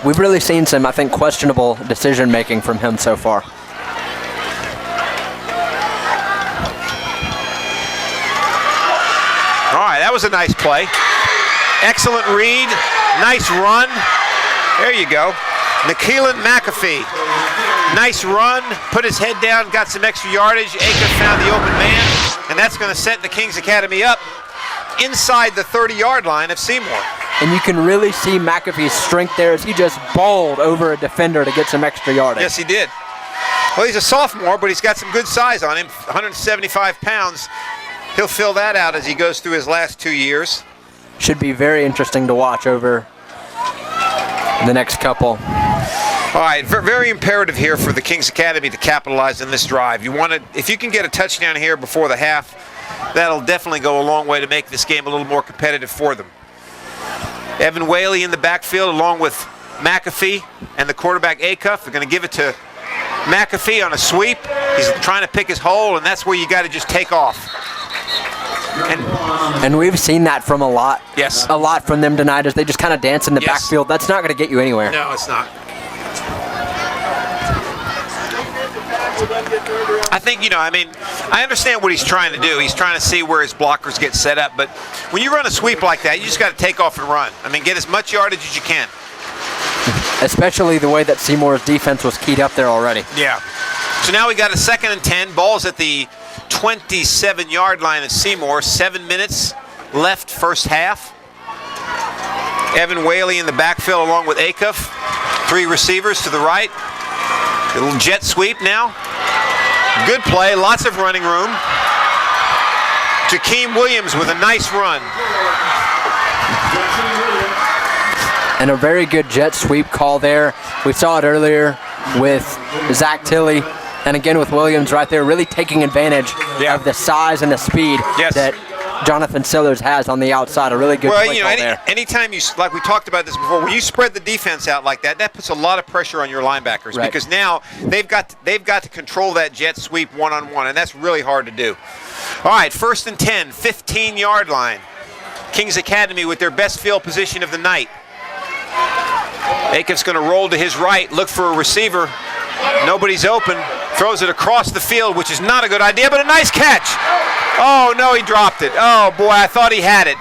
We've really seen some, I think, questionable decision-making from him so far. All right, that was a nice play. Excellent read. Nice run. There you go. Nikhilin McAfee. Nice run. Put his head down, got some extra yardage. Acuff found the open man, and that's going to set the Kings Academy up inside the 30-yard line of Seymour. And you can really see McAfee's strength there as he just bowled over a defender to get some extra yardage. Yes, he did. Well, he's a sophomore, but he's got some good size on him, 175 pounds. He'll fill that out as he goes through his last 2 years. Should be very interesting to watch over the next couple. All right, very imperative here for the Kings Academy to capitalize on this drive. If you can get a touchdown here before the half, that'll definitely go a long way to make this game a little more competitive for them. Evan Whaley in the backfield along with McAfee and the quarterback Acuff. They're going to give it to McAfee on a sweep. He's trying to pick his hole, and that's where you got to just take off. And we've seen that from a lot. Yes. A lot from them tonight as they just kind of dance in the backfield. That's not going to get you anywhere. No, it's not. I think, I understand what he's trying to do. He's trying to see where his blockers get set up. But when you run a sweep like that, you just got to take off and run. Get as much yardage as you can. Especially the way that Seymour's defense was keyed up there already. Yeah. So now we got a 2nd and 10. Ball's at the 27-yard line of Seymour. 7 minutes left first half. Evan Whaley in the backfield along with Acuff. 3 receivers to the right. A little jet sweep now. Good play, lots of running room. Jakeem Williams with a nice run. And a very good jet sweep call there. We saw it earlier with Zach Tilley, and again with Williams right there, really taking advantage of the size and the speed that Jonathan Sellers has on the outside. A really good play call there. Anytime you, like we talked about this before, when you spread the defense out like that, that puts a lot of pressure on your linebackers because now they've got to control that jet sweep one-on-one, and that's really hard to do. All right, 1st and 10, 15-yard line. Kings Academy with their best field position of the night. Acuff's going to roll to his right, look for a receiver. Nobody's open. Throws it across the field, which is not a good idea, but a nice catch. Oh, no, he dropped it. Oh, boy, I thought he had it.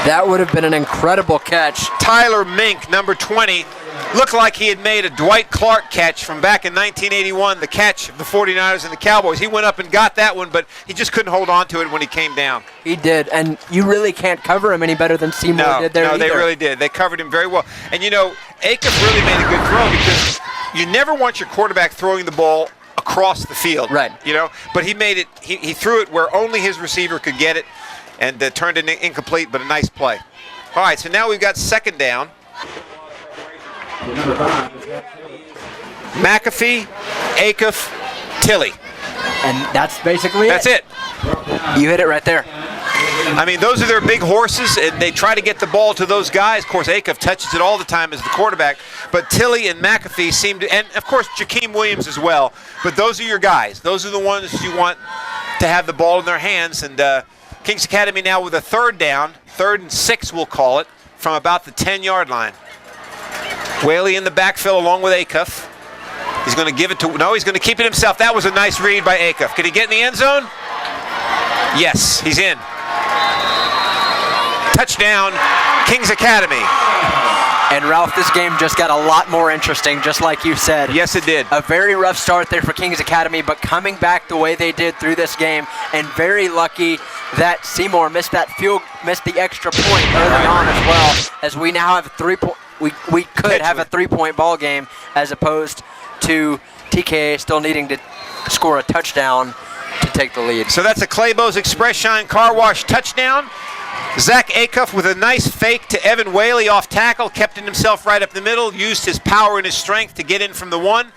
That would have been an incredible catch. Tyler Mink, number 20, looked like he had made a Dwight Clark catch from back in 1981, the catch of the 49ers and the Cowboys. He went up and got that one, but he just couldn't hold on to it when he came down. He did, and you really can't cover him any better than Seymour did there either. No, they really did. They covered him very well. And, Acuff really made a good throw because you never want your quarterback throwing the ball across the field. Right. But he made it, he threw it where only his receiver could get it and turned it incomplete, but a nice play. All right, so now we've got second down. McAfee, Acuff, Tilley. And that's basically That's it. You hit it right there. I mean, those are their big horses, and they try to get the ball to those guys. Of course, Acuff touches it all the time as the quarterback, but Tilley and McAfee seem to, and of course, Jakeem Williams as well, but those are your guys. Those are the ones you want to have the ball in their hands, and Kings Academy now with a third down, 3rd and 6 we'll call it, from about the 10-yard line. Whaley in the backfield along with Acuff. He's going to give it to, no, he's going to keep it himself. That was a nice read by Acuff. Can he get in the end zone? Yes, he's in. Touchdown, Kings Academy. And Ralph, this game just got a lot more interesting, just like you said. Yes, it did. A very rough start there for Kings Academy, but coming back the way they did through this game, and very lucky that Seymour missed the extra point early on as well, as we now have a 3-point. We could have a 3-point ball game as opposed to TKA still needing to score a touchdown to take the lead. So that's a Claybo's Express Shine Car Wash touchdown. Zach Acuff with a nice fake to Evan Whaley off tackle, kept it himself right up the middle, used his power and his strength to get in from the 1.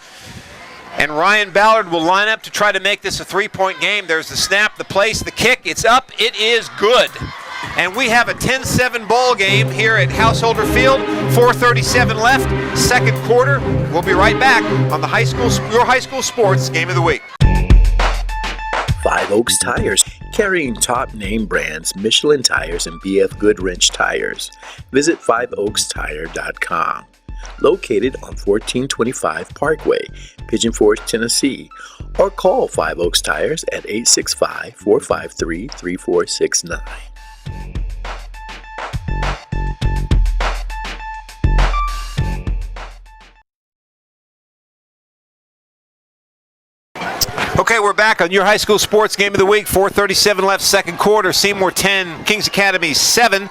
And Ryan Ballard will line up to try to make this a 3-point game. There's the snap, the place, the kick. It's up. It is good. And we have a 10-7 ball game here at Householder Field. 4:37 left, second quarter. We'll be right back on the your high school sports game of the week. Five Oaks Tires, carrying top name brands Michelin tires and BF Goodwrench tires. Visit 5oakstire.com. Located on 1425 Parkway, Pigeon Forge, Tennessee, or call 5 Oaks Tires at 865-453-3469. Okay, we're back on your high school sports game of the week. 4:37 left, second quarter. Seymour 10, Kings Academy 7.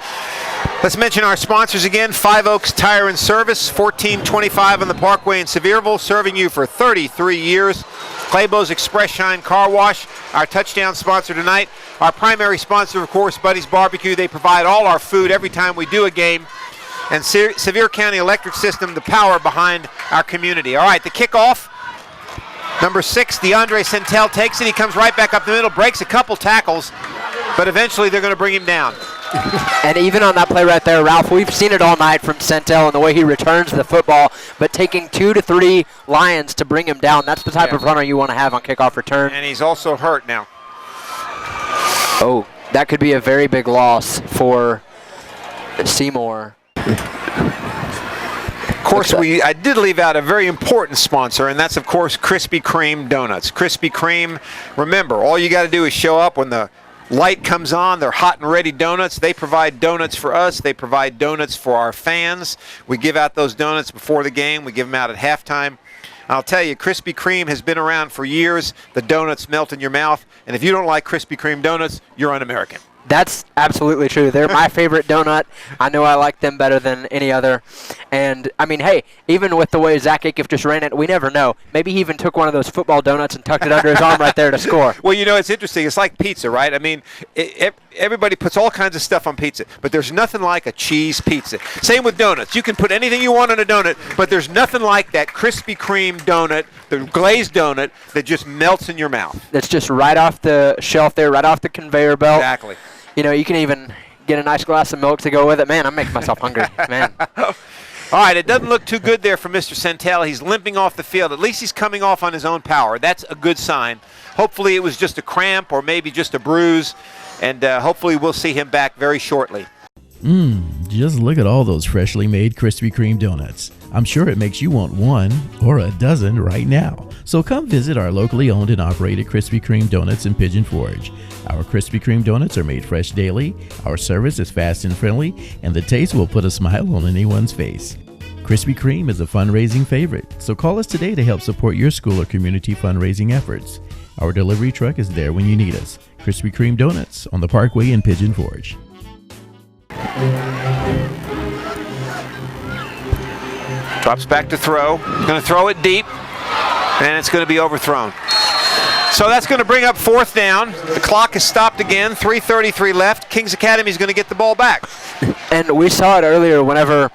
Let's mention our sponsors again. 5 Oaks Tire and Service, 1425 on the Parkway in Sevierville, serving you for 33 years. Claybo's Express Shine Car Wash, our touchdown sponsor tonight. Our primary sponsor, of course, Buddy's Barbecue. They provide all our food every time we do a game. And Sevier County Electric System, the power behind our community. All right, the kickoff. Number 6, DeAndre Centel takes it. He comes right back up the middle, breaks a couple tackles, but eventually they're going to bring him down. And even on that play right there, Ralph, we've seen it all night from Centel and the way he returns the football, but taking 2 to 3 Lions to bring him down, that's the type of runner you want to have on kickoff return. And he's also hurt now. Oh, that could be a very big loss for Seymour. Of course, I did leave out a very important sponsor, and that's, of course, Krispy Kreme Donuts. Krispy Kreme, remember, all you got to do is show up when the light comes on. They're hot and ready donuts. They provide donuts for us. They provide donuts for our fans. We give out those donuts before the game. We give them out at halftime. I'll tell you, Krispy Kreme has been around for years. The donuts melt in your mouth, and if you don't like Krispy Kreme donuts, you're un-American. That's absolutely true. They're my favorite donut. I know I like them better than any other. And, I mean, hey, even with the way Zach Acuff just ran it, we never know. Maybe he even took one of those football donuts and tucked it under his arm right there to score. Well, you know, it's interesting. It's like pizza, right? I mean, everybody puts all kinds of stuff on pizza, but there's nothing like a cheese pizza. Same with donuts. You can put anything you want on a donut, but there's nothing like that Krispy Kreme donut, the glazed donut, that just melts in your mouth. That's just right off the shelf there, right off the conveyor belt. Exactly. You know, you can even get a nice glass of milk to go with it. Man, I'm making myself hungry, man. All right, it doesn't look too good there for Mr. Centel. He's limping off the field. At least he's coming off on his own power. That's a good sign. Hopefully it was just a cramp or maybe just a bruise, and hopefully we'll see him back very shortly. Just look at all those freshly made Krispy Kreme donuts. I'm sure it makes you want one or a dozen right now. So come visit our locally owned and operated Krispy Kreme donuts in Pigeon Forge. Our Krispy Kreme donuts are made fresh daily, our service is fast and friendly, and the taste will put a smile on anyone's face. Krispy Kreme is a fundraising favorite, so call us today to help support your school or community fundraising efforts. Our delivery truck is there when you need us. Krispy Kreme Donuts on the Parkway in Pigeon Forge. Drops back to throw. Going to throw it deep, and it's going to be overthrown. So that's going to bring up 4th down. The clock is stopped again. 3:33 left. Kings Academy is going to get the ball back. And we saw it earlier whenever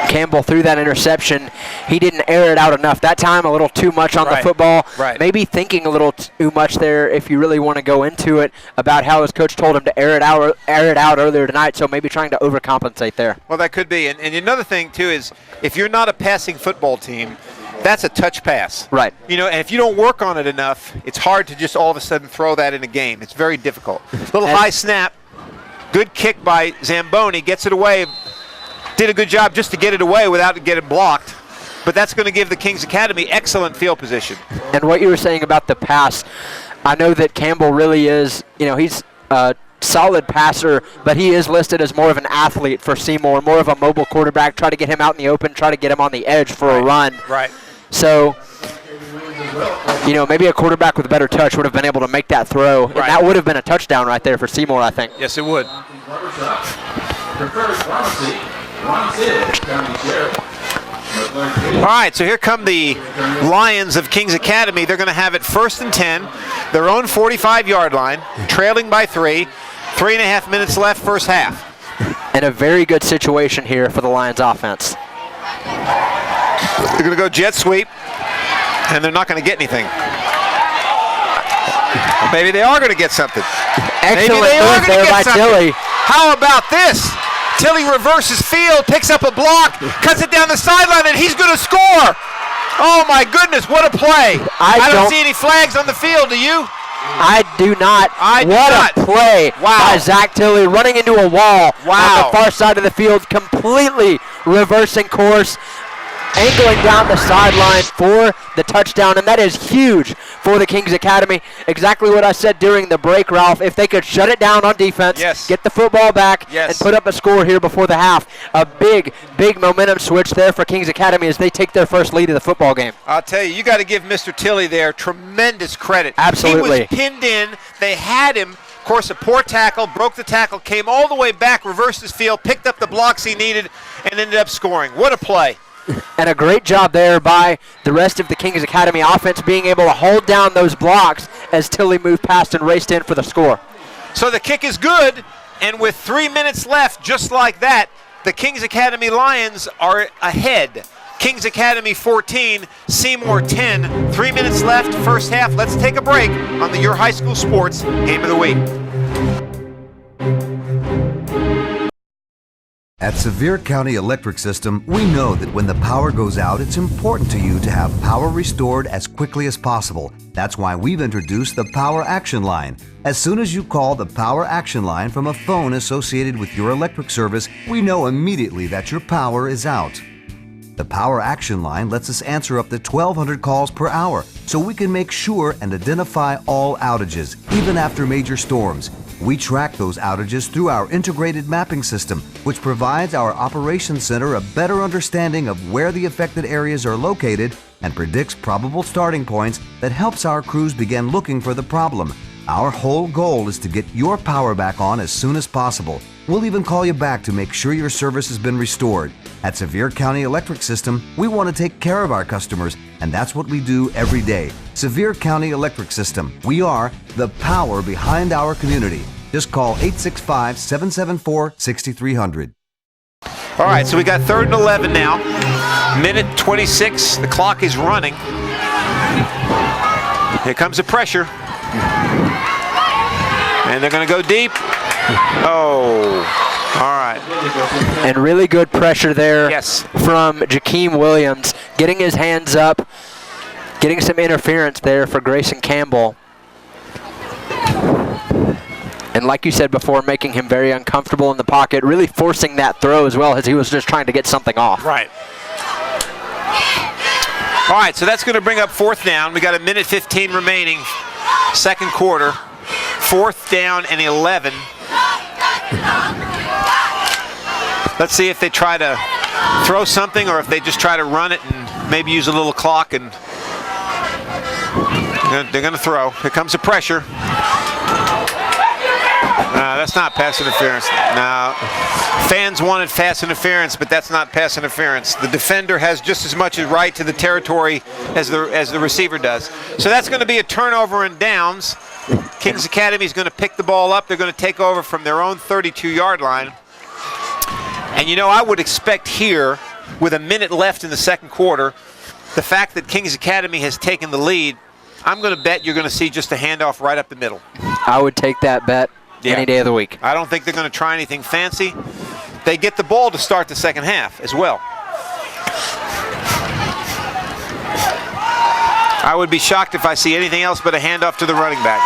Campbell threw that interception. He didn't air it out enough. That time a little too much on the football. Right. Maybe thinking a little too much there if you really want to go into it about how his coach told him to air it out earlier tonight, so maybe trying to overcompensate there. Well, that could be. And another thing, too, is if you're not a passing football team, that's a touch pass. Right. You know, and if you don't work on it enough, it's hard to just all of a sudden throw that in a game. It's very difficult. Little high snap. Good kick by Zamboni. Gets it away. Did a good job just to get it away without it getting blocked. But that's going to give the Kings Academy excellent field position. And what you were saying about the pass, I know that Campbell really is, he's a solid passer, but he is listed as more of an athlete for Seymour, more of a mobile quarterback, try to get him out in the open, try to get him on the edge for a run. Right. So, maybe a quarterback with a better touch would have been able to make that throw, and that would have been a touchdown right there for Seymour, I think. Yes, it would. All right, so here come the Lions of Kings Academy. They're going to have it 1st and 10, their own 45-yard line, trailing by 3. 3.5 minutes left, first half. And a very good situation here for the Lions offense. They're going to go jet sweep, and they're not going to get anything. Maybe they are going to get something. Excellent move there by Tilly. How about this? Tilly reverses field, picks up a block, cuts it down the sideline, and he's going to score. Oh, my goodness, what a play. I don't see any flags on the field, do you? I do not. What a play by Zach Tilly, running into a wall on the far side of the field, completely reversing course, angling down the sideline for the touchdown, and that is huge for the Kings Academy. Exactly what I said during the break, Ralph. If they could shut it down on defense, get the football back, and put up a score here before the half, a big, big momentum switch there for Kings Academy as they take their first lead of the football game. I'll tell you, you got to give Mr. Tilly there tremendous credit. Absolutely. He was pinned in. They had him. Of course, a poor tackle, broke the tackle, came all the way back, reversed his field, picked up the blocks he needed, and ended up scoring. What a play. And a great job there by the rest of the Kings Academy offense being able to hold down those blocks as Tilly moved past and raced in for the score. So the kick is good, and with 3 minutes left, just like that, the Kings Academy Lions are ahead. Kings Academy 14, Seymour 10. 3 minutes left, first half. Let's take a break on the Your High School Sports Game of the Week. At Sevier County Electric System, we know that when the power goes out, it's important to you to have power restored as quickly as possible. That's why we've introduced the Power Action Line. As soon as you call the Power Action Line from a phone associated with your electric service, we know immediately that your power is out. The Power Action Line lets us answer up to 1,200 calls per hour, so we can make sure and identify all outages, even after major storms. We track those outages through our integrated mapping system, which provides our operations center a better understanding of where the affected areas are located and predicts probable starting points that helps our crews begin looking for the problem. Our whole goal is to get your power back on as soon as possible. We'll even call you back to make sure your service has been restored. At Sevier County Electric System, we want to take care of our customers, and that's what we do every day. Sevier County Electric System. We are the power behind our community. Just call 865-774-6300. All right, so we got 3rd and 11 now. Minute 26, the clock is running. Here comes the pressure. And they're going to go deep. Oh, all right. And really good pressure there from Jakeem Williams, getting his hands up, getting some interference there for Grayson Campbell. And like you said before, making him very uncomfortable in the pocket, really forcing that throw as well as he was just trying to get something off. Right. All right, so that's going to bring up 4th down. We got a minute 15 remaining, second quarter. 4th down and 11. Let's see if they try to throw something or if they just try to run it and maybe use a little clock. And they're going to throw. Here comes the pressure. That's not pass interference. No. Fans wanted pass interference, but that's not pass interference. The defender has just as much right to the territory as the receiver does. So that's going to be a turnover and downs. Kings Academy is going to pick the ball up. They're going to take over from their own 32-yard line. And you know, I would expect here, with a minute left in the second quarter, the fact that Kings Academy has taken the lead, I'm going to bet you're going to see just a handoff right up the middle. I would take that bet any day of the week. I don't think they're going to try anything fancy. They get the ball to start the second half as well. I would be shocked if I see anything else but a handoff to the running back.